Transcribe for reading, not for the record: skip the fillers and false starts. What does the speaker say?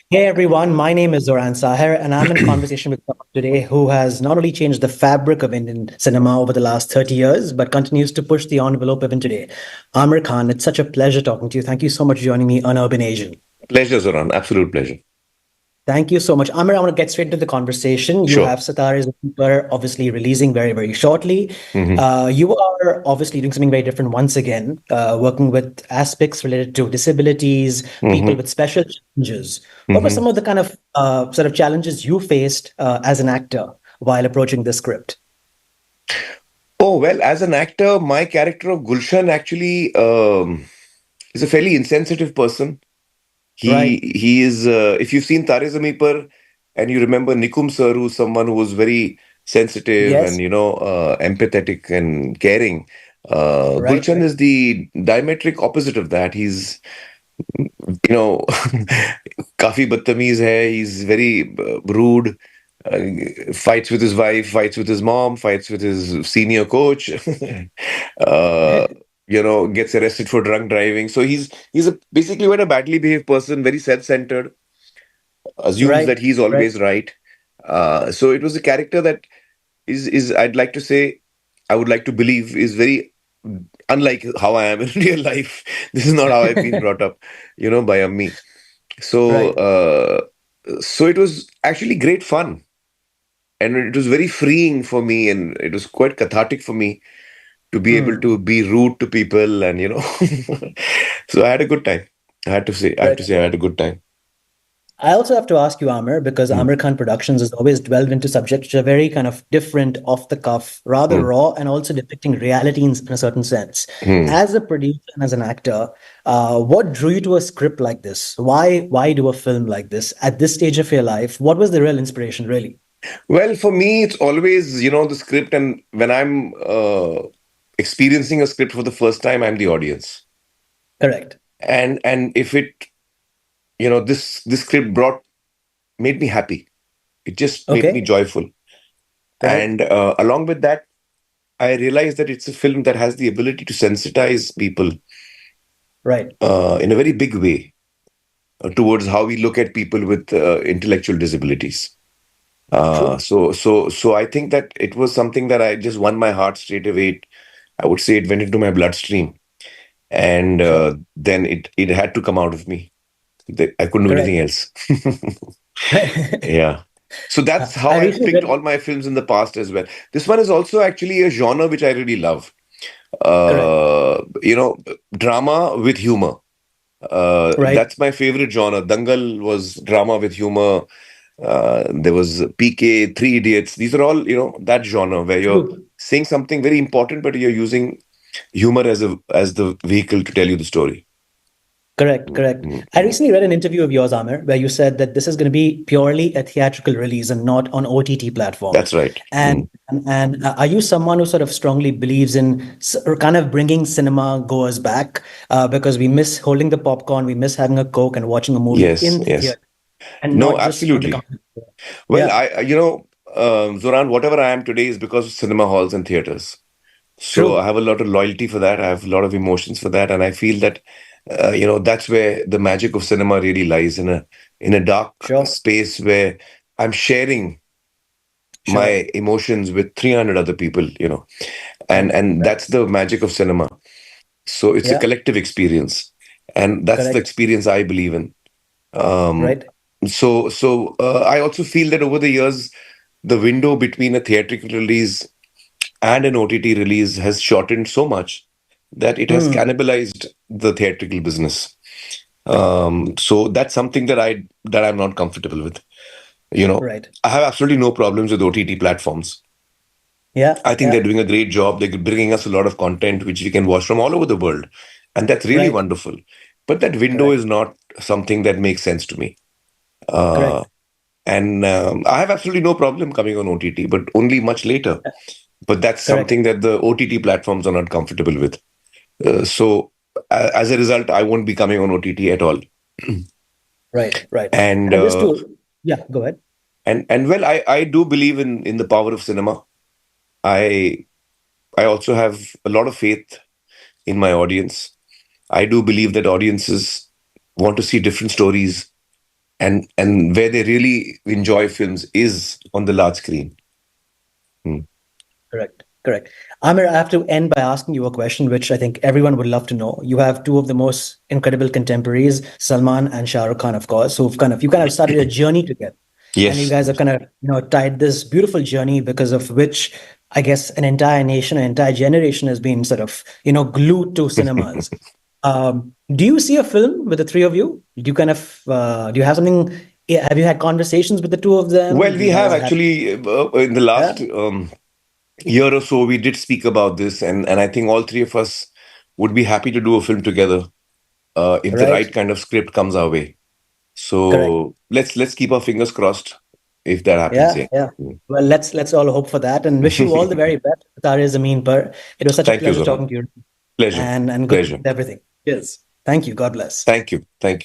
Hey everyone, my name is Zoran Saher, and I'm in conversation with someone today who has not only changed the fabric of Indian cinema over the last 30 years, but continues to push the envelope even today. Aamir Khan, it's such a pleasure talking to you. Thank you so much for joining me on Urban Asian. Pleasure, Zoran. Absolute pleasure. Thank you so much. Amir, I want to get straight into the conversation. You Sure. have Sitaare Zameen Par obviously releasing very, very shortly. Hmm. You are obviously doing something very different once again, working with aspects related to disabilities, people Hmm. with special challenges. What were Hmm. some of the kind of sort of challenges you faced as an actor while approaching this script? Oh, well, as an actor, my character of Gulshan actually is a fairly insensitive person. Right. He is, if you've seen Tare Zameen Par and you remember Nikum sir, who's someone who was very sensitive and, Yes. empathetic and caring, Right. Gulshan Right. is the diametric opposite of that. He's, you know, काफी बदतमीज है. He's very rude. Fights with his wife, fights with his mom, fights with his senior coach. uh, gets arrested for drunk driving. So he's basically quite a badly behaved person, very self-centered, assumes that Right. he's Right. always right. So it was a character that is I'd like to say, I would like to believe, is very unlike how I am in real life. This is not how I've been brought up, by a me. So, Right. so it was actually great fun, and it was very freeing for me, and it was quite cathartic for me to be able Hmm. to be rude to people, and so I had a good time. I have to Right. say, I had a good time. I also have to ask you, Amir, because Mm, Amir Khan Productions has always dwelled into subjects which are very kind of different, off the cuff, rather mm, raw, and also depicting reality in a certain sense. mm. As a producer and as an actor, what drew you to a script like this? Why do a film like this at this stage of your life? What was the real inspiration, really? Well, for me, it's always the script, and when I'm experiencing a script for the first time, I'm the audience, Correct. and if it this script brought made me happy. It just made me Okay. joyful. Correct. And along with that, I realized that it's a film that has the ability to sensitize people Right. in a very big way towards how we look at people with intellectual disabilities. True. So I think that it was something that I just won my heart straight away. I would say it went into my bloodstream, and Sure. then it had to come out of me. I couldn't do anything Correct. else. Yeah. So that's how I I've recently picked read. all my films in the past as well. This one is also actually a genre which I really love. Correct. Drama with humor. Right. That's my favorite genre. Dangal was drama with humor. There was PK, Three Idiots. These are all, that genre where you're True. saying something very important, but you're using humor as the vehicle to tell you the story. Correct, Mm, correct. mm, I mm. recently read an interview of yours, Amir, where you said that this is going to be purely a theatrical release and not on OTT That's platforms. right. And Mm. are you someone who sort of strongly believes in or kind of bringing cinema goers back because we miss holding the popcorn, we miss having a Coke and watching a movie Yes, in yes. theater and No, not just on the absolutely. computer? Well, Yeah, Zoran, whatever I am today is because of cinema halls and theaters. So I true. have a lot of loyalty for that. I have a lot of emotions for that, and I feel that that's where the magic of cinema really lies, in a dark Sure, space where I'm sharing sure. my emotions with 300 other people, and Right, and right. that's the magic of cinema. So it's a Yeah, collective experience, and that's the correct. experience I believe in. Um, Right. so I also feel that over the years, the window between a theatrical release and an OTT release has shortened so much that it has Hmm. cannibalized the theatrical business. So that's something that I'm not comfortable with. You know, Right. I have absolutely no problems with OTT platforms. Yeah, I think they're yeah. doing a great job. They're bringing us a lot of content which we can watch from all over the world, and that's really Right. wonderful. But that window Correct. is not something that makes sense to me. Uh, Correct. and I have absolutely no problem coming on OTT, but only much later. But that's Correct. something that the OTT platforms are not comfortable with. So as a result, I won't be coming on OTT at all. Right, right. and And just to, yeah, go ahead. and well, I do believe in the power of cinema. I I also have a lot of faith in my audience. I do believe that audiences want to see different stories, and where they really enjoy films is on the large screen. Hmm. Correct. Correct. Amir, I have to end by asking you a question, which I think everyone would love to know. You have two of the most incredible contemporaries, Salman and Shah Rukh Khan, of course, who've you kind of started a journey together. And you Yes. guys have kind of, tied this beautiful journey because of which I guess an entire nation, an entire generation has been sort of, glued to cinemas. Do you see a film with the three of you? Do you kind of, do you have something, yeah, have you had conversations with the two of them? Well, Do we you have guys have, actually in the yeah, last year or so, we did speak about this, and I think all three of us would be happy to do a film together if the right? right kind of script comes our way. Correct. So let's keep our fingers crossed if that happens. Yeah, Yeah. yeah. Well, let's all hope for that and wish you all the very best. Sitaare Zameen Par. It was such a Thank you, pleasure Zoran. talking to you Pleasure. and good luck Pleasure. with everything. Cheers. Thank you. God bless. Thank you. Thank you.